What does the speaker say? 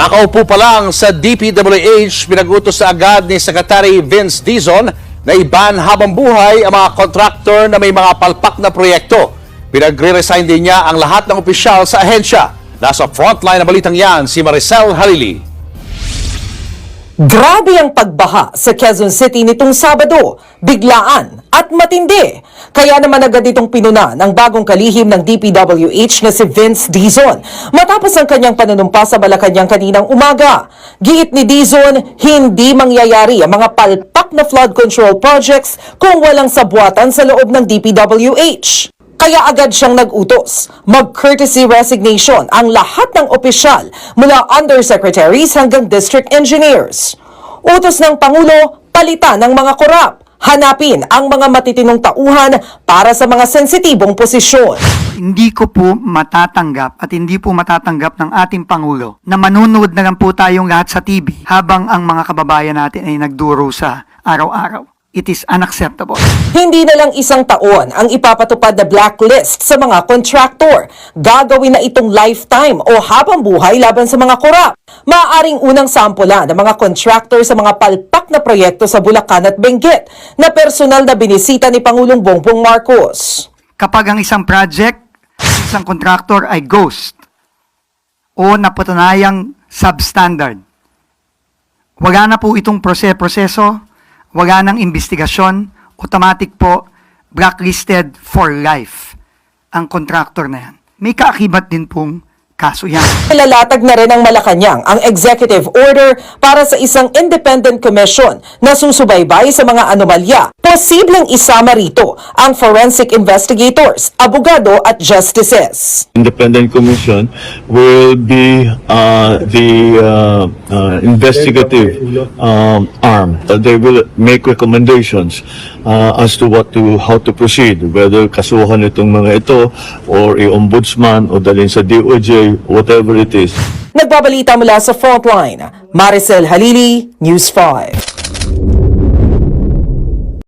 Nakaupo pa lang sa DPWH, pinag-utos sa agad ni Secretary Vince Dizon na iban habang buhay ang mga contractor na may mga palpak na proyekto. Pinagre-resign din niya ang lahat ng opisyal sa ahensya. Nasa frontline na balitang yan si Maricel Halili. Grabe ang pagbaha sa Quezon City nitong Sabado, biglaan at matindi. Kaya naman agad itong pinuna ng bagong kalihim ng DPWH na si Vince Dizon matapos ang kanyang panunumpa sa Malacanang kaninang umaga. Giit ni Dizon, hindi mangyayari ang mga palpak na flood control projects kung walang sabuatan sa loob ng DPWH. Kaya agad siyang nag-utos, mag-courtesy resignation ang lahat ng opisyal mula undersecretaries hanggang district engineers. Utos ng Pangulo, palitan ng mga korap, hanapin ang mga matitinong tauhan para sa mga sensitibong posisyon. Hindi ko po matatanggap at hindi po matatanggap ng ating Pangulo na manunood na lang po tayong lahat sa TV habang ang mga kababayan natin ay nagduro sa araw-araw. It is unacceptable. Hindi na lang isang taon ang ipapatupad na blacklist sa mga contractor. Gagawin na itong lifetime o habang buhay laban sa mga korap. Maaaring unang sampulan ng mga contractor sa mga palpak na proyekto sa Bulacan at Benguet na personal na binisita ni Pangulong Bongbong Marcos. Kapag ang isang project, isang contractor ay ghost o napatunayang substandard, wala na po itong proseso, wala ng investigasyon, automatic po, blacklisted for life ang contractor na yan. May kaakibat din pong kaso yan. Ilalatag na rin ng Malacanang ang executive order para sa isang independent commission na susubaybay sa mga anomalya. Posibleng isama rito ang forensic investigators, abogado at justices. Independent commission will be the investigative arm. They will make recommendations as to how to proceed, whether kasuhan itong mga ito or i-ombudsman o dalhin sa DOJ, whatever it is. Nagbabalita mula sa Frontline, Maricel Halili, News 5.